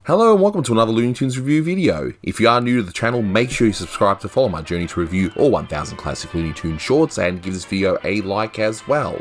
Hello and welcome to another Looney Tunes review video. If you are new to the channel, make sure you subscribe to follow my journey to review all 1000 classic Looney Tunes shorts and give this video a like as well.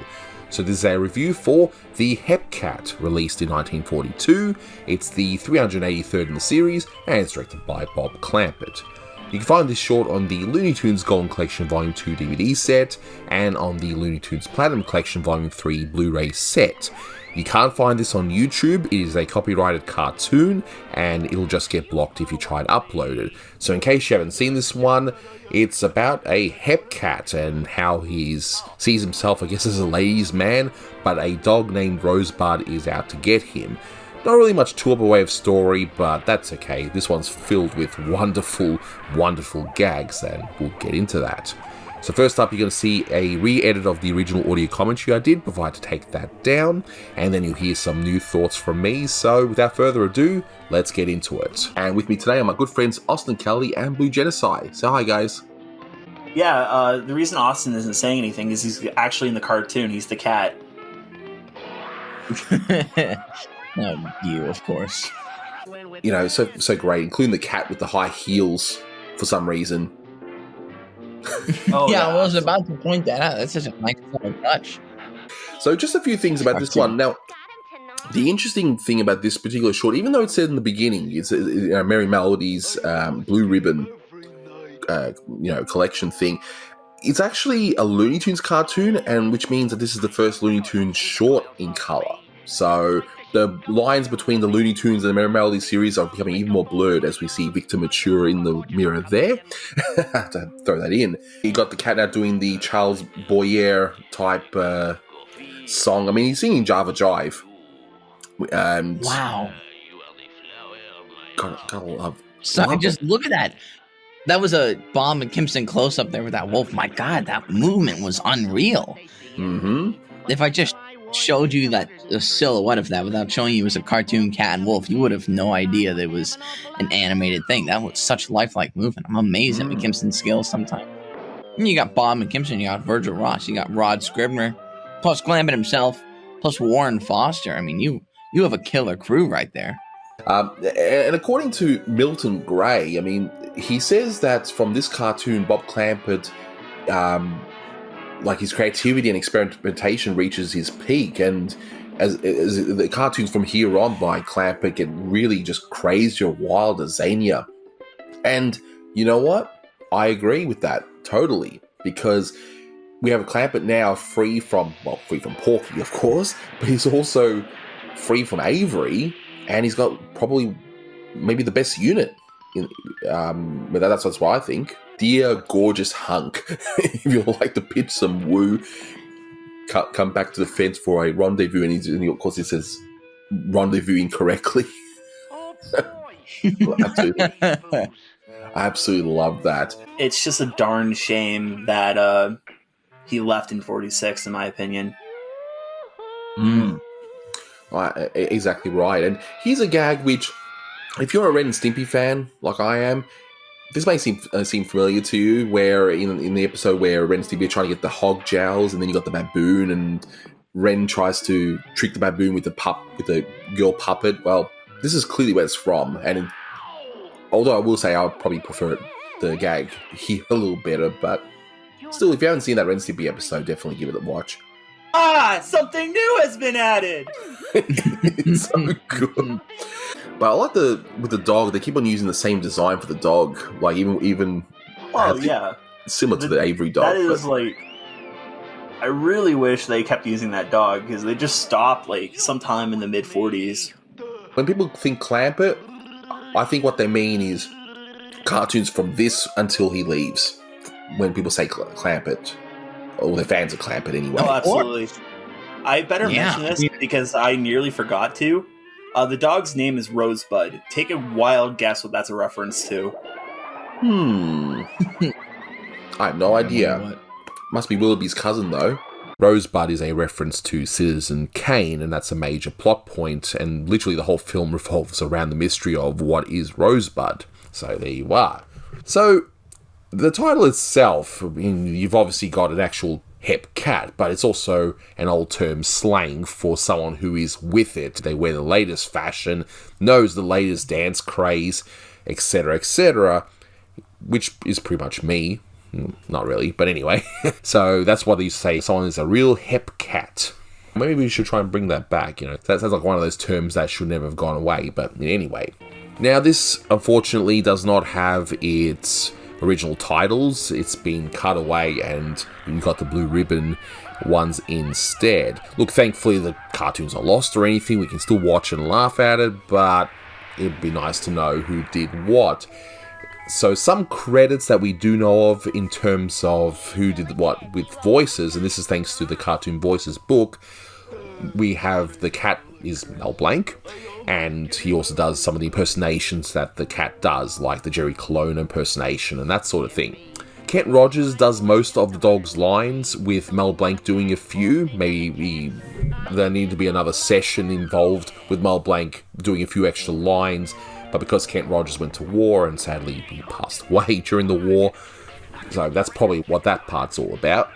So this is a review for The Hep Cat, released in 1942. It's the 383rd in the series and it's directed by Bob Clampett. You can find this short on the Looney Tunes Golden Collection Volume 2 DVD set and on the Looney Tunes Platinum Collection Volume 3 Blu-ray set. You can't find this on YouTube. It is a copyrighted cartoon and it'll just get blocked if you try to upload it. So in case you haven't seen this one, it's about a hep cat and how he sees himself, I guess, as a ladies' man, but a dog named Rosebud is out to get him. Not really much to a way of story, but that's okay. This one's filled with wonderful, wonderful gags and we'll get into that. So first up, you're going to see a re-edit of the original audio commentary I did before I had to take that down, and then you'll hear some new thoughts from me. So without further ado, let's get into it. And with me today are my good friends Austin Kelly and Blue Genocide. So hi guys. Yeah, the reason Austin isn't saying anything is he's actually in the cartoon. He's the cat. No, you, of course. You know, so great, including the cat with the high heels for some reason. Oh, yeah, I was about to point that out. That's such a nice little touch. So just a few things about this one. Now, the interesting thing about this particular short, even though it said in the beginning, it's Merry Melody's Blue Ribbon, collection thing. It's actually a Looney Tunes cartoon, and which means that this is the first Looney Tunes short in color. So the lines between the Looney Tunes and the Merry Melody series are becoming even more blurred as we see Victor mature in the mirror there. I have to throw that in. You got the cat now doing the Charles Boyer type song. I mean, he's singing Java Jive. And wow. Gotta love. So just look at that. That was a Bob and Kimpson close up there with that wolf. My God, that movement was unreal. Mm-hmm. If I just showed you that a silhouette of that without showing you it was a cartoon cat and wolf, you would have no idea that it was an animated thing. That was such lifelike movement. I'm amazed at McKimpson's skills sometimes. And you got Bob McKimpson, you got Virgil Ross, you got Rod Scribner, plus Clampett himself, plus Warren Foster. I mean, you have a killer crew right there. And according to Milton Gray, I mean, he says that from this cartoon, Bob Clampett, like his creativity and experimentation reaches his peak, and as the cartoons from here on by Clampett get really just crazier, wilder, zanier. And you know what? I agree with that totally, because we have Clampett now free from Porky, of course, but he's also free from Avery, and he's got probably maybe the best unit. That's what I think. Dear gorgeous hunk, if you'd like to pitch some woo, come back to the fence for a rendezvous, and of course it says rendezvous incorrectly. I absolutely love that. It's just a darn shame that he left in 46, in my opinion. Exactly right. And here's a gag which, if you're a Ren and Stimpy fan, like I am, this may seem familiar to you, where in the episode where Ren and Stimpy are trying to get the hog jowls, and then you got the baboon, and Ren tries to trick the baboon with the girl puppet. Well, this is clearly where it's from, and although I will say I would probably prefer the gag here a little better, but still, if you haven't seen that Ren and Stimpy episode, definitely give it a watch. Something new has been added! It's so good. But I like with the dog, they keep on using the same design for the dog, like even similar to the Avery dog. That is I really wish they kept using that dog, because they just stopped sometime in the mid-40s. When people think Clampett, I think what they mean is cartoons from this until he leaves. When people say Clampett, or they're fans of Clampett anyway. Oh, absolutely. I better mention this because I nearly forgot to. The dog's name is Rosebud. Take a wild guess what that's a reference to. I have no idea. Must be Willoughby's cousin, though. Rosebud is a reference to Citizen Kane, and that's a major plot point, and literally the whole film revolves around the mystery of what is Rosebud. So there you are. So, the title itself, I mean, you've obviously got an actual hep cat, but it's also an old term slang for someone who is with it. They wear the latest fashion, knows the latest dance craze, etc., etc., which is pretty much me. Not really, but anyway. So that's why they say someone is a real hep cat. Maybe we should try and bring that back, you know. That sounds like one of those terms that should never have gone away, but anyway. Now, this, unfortunately, does not have its original titles. It's been cut away, and you got the blue ribbon ones instead. Look, thankfully, the cartoon's not lost or anything. We can still watch and laugh at it, but it'd be nice to know who did what. So some credits that we do know of in terms of who did what with voices, and this is thanks to the Cartoon Voices book. We have the cat is Mel Blanc, and he also does some of the impersonations that the cat does, like the Jerry Colonna impersonation and that sort of thing. Kent Rogers does most of the dog's lines, with Mel Blanc doing a few. Maybe there needed to be another session involved with Mel Blanc doing a few extra lines, but because Kent Rogers went to war, and sadly he passed away during the war, so that's probably what that part's all about.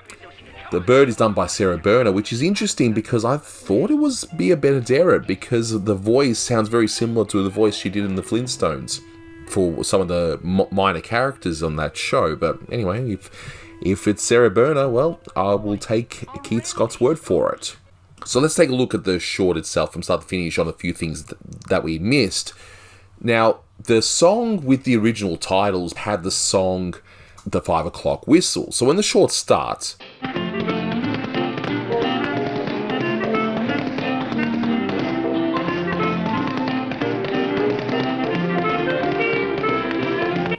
The bird is done by Sarah Berner, which is interesting because I thought it was Bea Benaderet, because the voice sounds very similar to the voice she did in the Flintstones for some of the minor characters on that show. But anyway, if it's Sarah Berner, well, I will take Keith Scott's word for it. So let's take a look at the short itself from start to finish on a few things that we missed. Now, the song with the original titles had the song The 5 O'Clock Whistle. So when the short starts,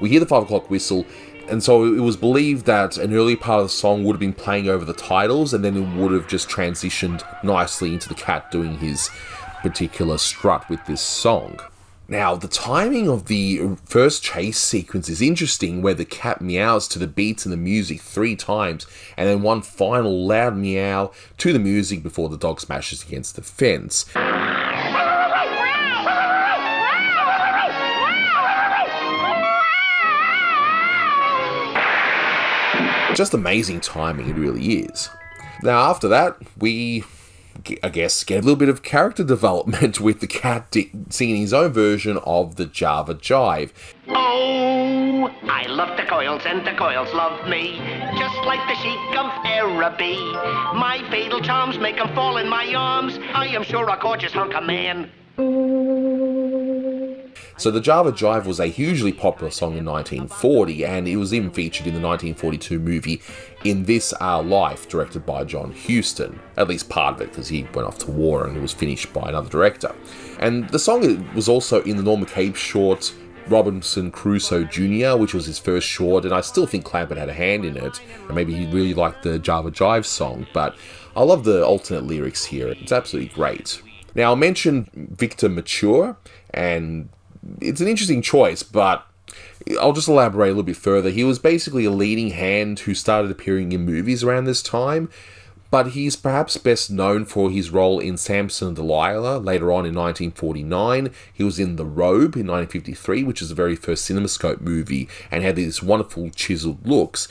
we hear the 5 o'clock whistle, and so it was believed that an early part of the song would have been playing over the titles, and then it would have just transitioned nicely into the cat doing his particular strut with this song. Now, the timing of the first chase sequence is interesting, where the cat meows to the beats and the music 3 times, and then one final loud meow to the music before the dog smashes against the fence. Just amazing timing, it really is. Now, after that, we, I guess, get a little bit of character development with the cat singing his own version of the Java Jive. Oh, I love the coils and the coils love me, just like the Sheik of Araby. My fatal charms make them fall in my arms. I am sure a gorgeous hunk of man. So the Java Jive was a hugely popular song in 1940, and it was even featured in the 1942 movie In This Our Life, directed by John Huston. At least part of it, because he went off to war and it was finished by another director. And the song was also in the Norma Cape short Robinson Crusoe Jr., which was his first short, and I still think Clampett had a hand in it. Maybe he really liked the Java Jive song, but I love the alternate lyrics here. It's absolutely great. Now, I mentioned Victor Mature, and it's an interesting choice, but I'll just elaborate a little bit further. He was basically a leading hand who started appearing in movies around this time, but he's perhaps best known for his role in Samson and Delilah later on in 1949. He was in The Robe in 1953, which is the very first CinemaScope movie, and had these wonderful chiseled looks.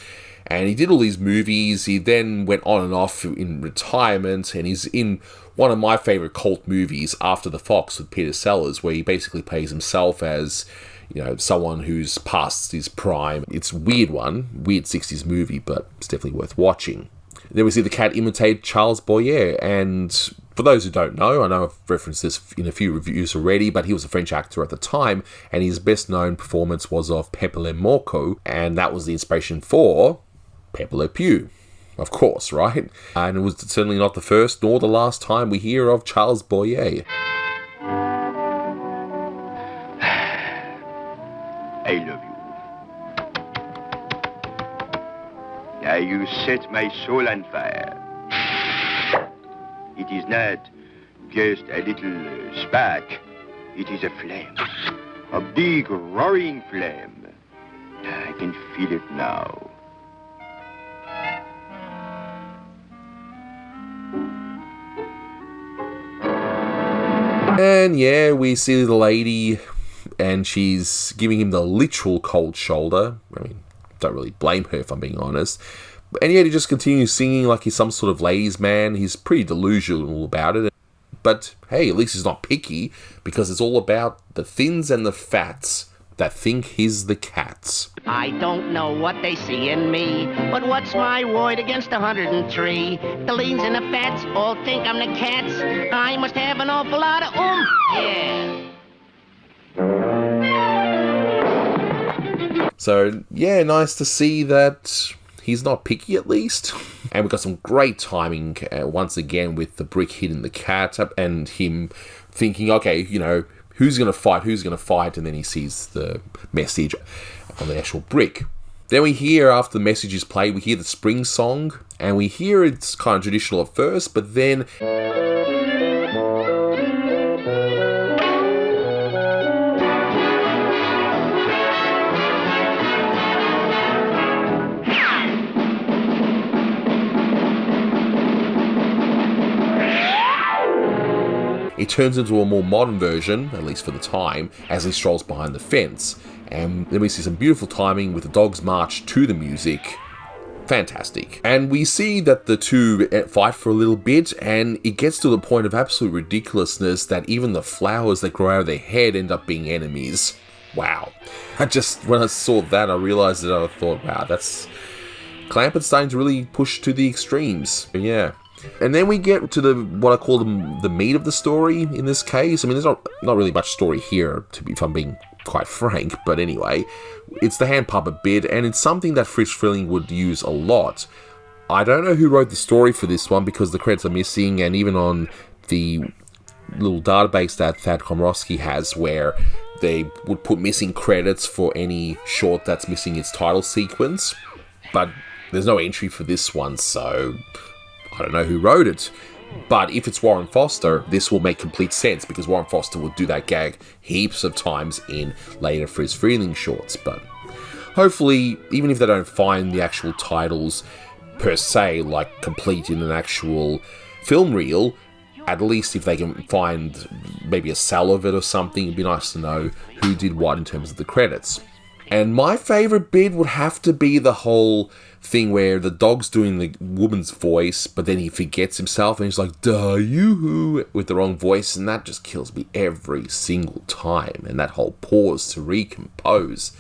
And he did all these movies. He then went on and off in retirement, and he's in one of my favourite cult movies, After the Fox, with Peter Sellers, where he basically plays himself as, you know, someone who's past his prime. It's a weird 60s movie, but it's definitely worth watching. Then we see the cat imitate Charles Boyer, and for those who don't know, I know I've referenced this in a few reviews already, but he was a French actor at the time, and his best known performance was of Pepe Le Morco, and that was the inspiration for Pepe Le Pew. Of course, right? And it was certainly not the first nor the last time we hear of Charles Boyer. I love you. Now you set my soul on fire. It is not just a little spark. It is a flame. A big roaring flame. I can feel it now. And yeah, we see the lady, and she's giving him the literal cold shoulder. I mean, don't really blame her if I'm being honest. And yet he just continues singing like he's some sort of ladies' man. He's pretty delusional about it. But hey, at least he's not picky, because it's all about the thins and the fats that think he's the cats. I don't know what they see in me, but what's my word against 103? The leans and the fats all think I'm the cats. I must have an awful lot of yeah. So yeah, nice to see that he's not picky at least. And we've got some great timing once again with the brick hitting the cat and him thinking, okay, you know, who's going to fight, and then he sees the message on the actual brick. Then we hear, after the message is played, we hear the spring song, and we hear it's kind of traditional at first, but then it turns into a more modern version, at least for the time, as he strolls behind the fence. And then we see some beautiful timing with the dogs march to the music. Fantastic. And we see that the two fight for a little bit, and it gets to the point of absolute ridiculousness that even the flowers that grow out of their head end up being enemies. Wow. When I saw that, I realized that I thought, wow, that's Clampett starting to really push to the extremes. But yeah. And then we get to what I call the meat of the story in this case. I mean, there's not really much story here, if I'm being quite frank, but anyway, it's the hand puppet bit, and it's something that Frisch Freleng would use a lot. I don't know who wrote the story for this one, because the credits are missing, and even on the little database that Thad Komrosky has, where they would put missing credits for any short that's missing its title sequence, but there's no entry for this one, so I don't know who wrote it. But if it's Warren Foster, this will make complete sense, because Warren Foster would do that gag heaps of times in later Frisch Freleng shorts. But hopefully, even if they don't find the actual titles per se, like complete in an actual film reel, at least if they can find maybe a cell of it or something, it'd be nice to know who did what in terms of the credits. And my favourite bit would have to be the whole thing where the dog's doing the woman's voice, but then he forgets himself and he's like, duh, you, with the wrong voice, and that just kills me every single time. And that whole pause to recompose.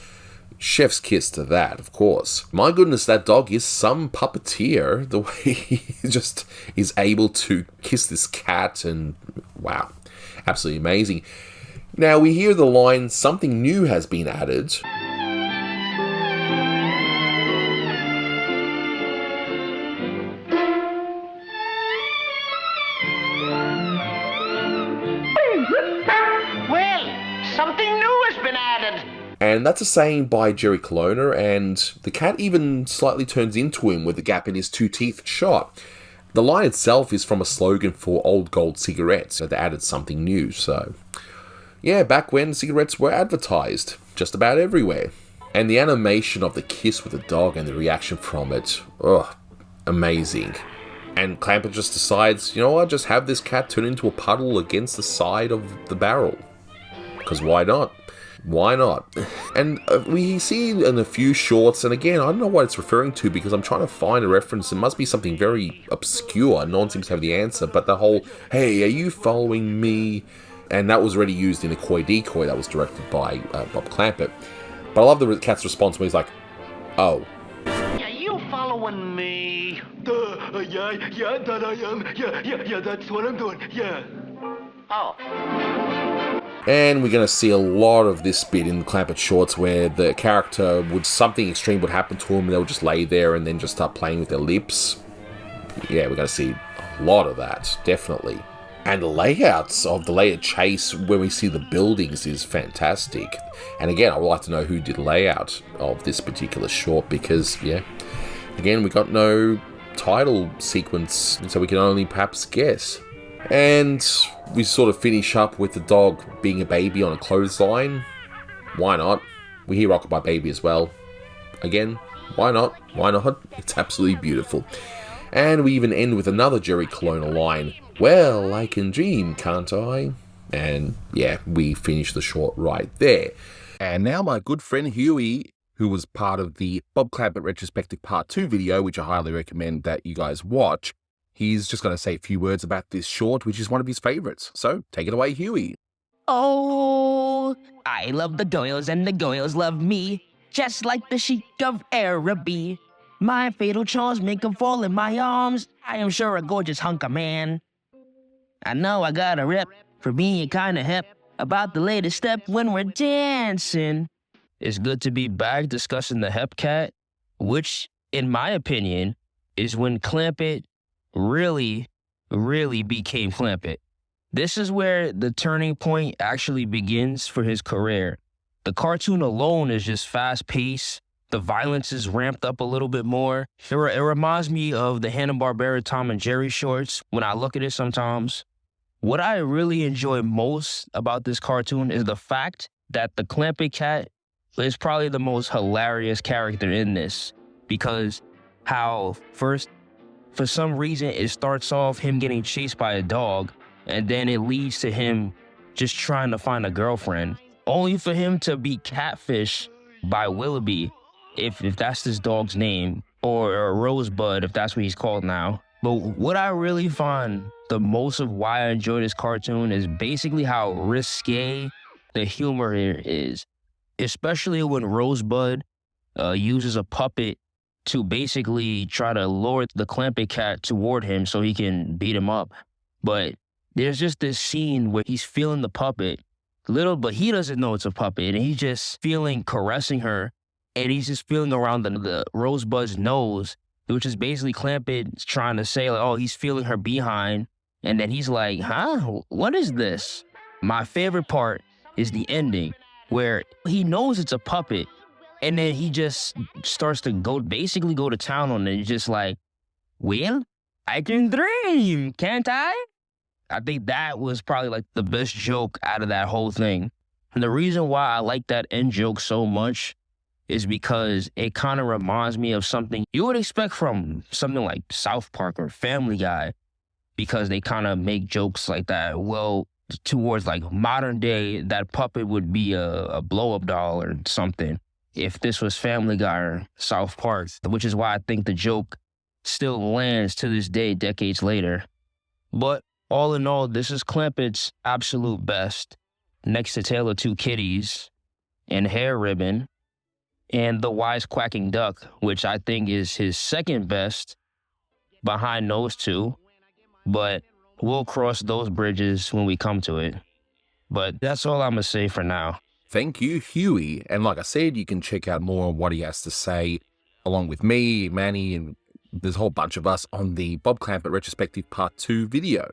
Chef's kiss to that, of course. My goodness, that dog is some puppeteer, the way he just is able to kiss this cat, and wow, absolutely amazing. Now we hear the line, something new has been added. And that's a saying by Jerry Colonna, and the cat even slightly turns into him with the gap in his two teeth shot. The line itself is from a slogan for Old Gold cigarettes, so they added something new, so yeah, back when cigarettes were advertised, just about everywhere. And the animation of the kiss with the dog and the reaction from it, amazing. And Clampett just decides, you know what, just have this cat turn into a puddle against the side of the barrel. Because why not? Why not? And we see in a few shorts, and again, I don't know what it's referring to, because I'm trying to find a reference. It must be something very obscure. No one seems to have the answer, but the whole, hey, are you following me? And that was already used in A Coy Decoy that was directed by Bob Clampett. But I love the cat's response where he's like, oh. Are you following me? Yeah, that I am. Yeah, that's what I'm doing, yeah. Oh. And we're going to see a lot of this bit in the Clampett shorts where the character something extreme would happen to him and they'll just lay there and then just start playing with their lips. Yeah, we're going to see a lot of that, definitely. And the layouts of the layered chase when we see the buildings is fantastic. And again, I would like to know who did layout of this particular short, because, yeah, again, we got no title sequence, so we can only perhaps guess. And we sort of finish up with the dog being a baby on a clothesline. Why not? We hear Rockabye Baby as well. Again, why not? Why not? It's absolutely beautiful. And we even end with another Jerry Colonna line. Well, I can dream, can't I? And yeah, we finish the short right there. And now my good friend Huey, who was part of the Bob Clampett Retrospective Part 2 video, which I highly recommend that you guys watch. He's just going to say a few words about this short, which is one of his favorites. So, take it away, Huey. Oh, I love the Goyles and the Goyles love me, just like the Sheik of Araby. My fatal charms make them fall in my arms. I am sure a gorgeous hunk of man. I know I got a rep for being kinda hip about the latest step when we're dancing. It's good to be back discussing the Hep Cat, which, in my opinion, is when Clampett really became Clampett. This is where the turning point actually begins for his career. The cartoon alone is just fast-paced. The violence is ramped up a little bit more. It reminds me of the Hanna-Barbera Tom and Jerry shorts when I look at it sometimes. What I really enjoy most about this cartoon is the fact that the Clampett cat is probably the most hilarious character in this, because how first, for some reason, it starts off him getting chased by a dog, and then it leads to him just trying to find a girlfriend, only for him to be catfished by Willoughby, if that's his dog's name, or Rosebud, if that's what he's called now. But what I really find the most of why I enjoy this cartoon is basically how risque the humor here is, especially when Rosebud uses a puppet to basically try to lure the Clampett cat toward him so he can beat him up. But there's just this scene where he's feeling the puppet, but he doesn't know it's a puppet, and he's just caressing her, and he's just feeling around the Rosebud's nose, which is basically Clampett trying to say, like, oh, he's feeling her behind, and then he's like, huh? What is this? My favorite part is the ending, where he knows it's a puppet, and then he just starts to go to town on it. He's just like, well, I can dream, can't I? I think that was probably like the best joke out of that whole thing. And the reason why I like that end joke so much is because it kind of reminds me of something you would expect from something like South Park or Family Guy, because they kind of make jokes like that. Well, towards like modern day, that puppet would be a blow-up doll or something if this was Family Guy or South Park, which is why I think the joke still lands to this day, decades later. But all in all, this is Clampett's absolute best, next to Tale of Two Kitties and Hair Ribbon and The Wisecracking Duck, which I think is his second best behind those two. But we'll cross those bridges when we come to it. But that's all I'm going to say for now. Thank you, Huey. And like I said, you can check out more on what he has to say, along with me, Manny, and there's a whole bunch of us on the Bob Clampett Retrospective Part 2 video.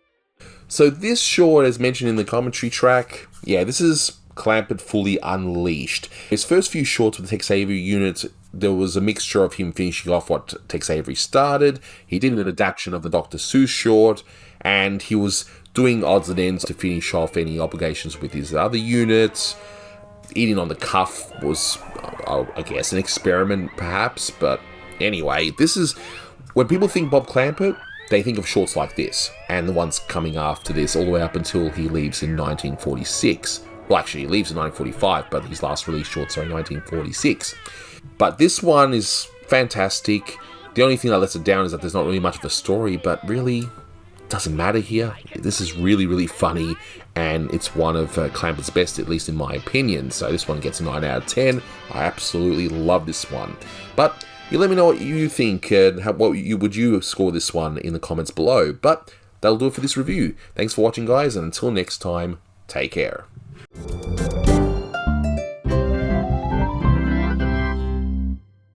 So this short, as mentioned in the commentary track, this is Clampett fully unleashed. His first few shorts with the Tex Avery unit, there was a mixture of him finishing off what Tex Avery started. He did an adaptation of the Dr. Seuss short, and he was doing odds and ends to finish off any obligations with his other units. Eating on the cuff was, I guess, an experiment, perhaps. But anyway, this is when people think Bob Clampett, they think of shorts like this, and the ones coming after this, all the way up until he leaves in 1946. Well, actually, he leaves in 1945, but his last release shorts are in 1946. But this one is fantastic. The only thing that lets it down is that there's not really much of a story, but really doesn't matter here. This is really, really funny, and it's one of Clampett's best, at least in my opinion. So this one gets a 9 out of 10. I absolutely love this one. But you let me know what you think, and would you score this one in the comments below. But that'll do it for this review. Thanks for watching, guys, and until next time, take care.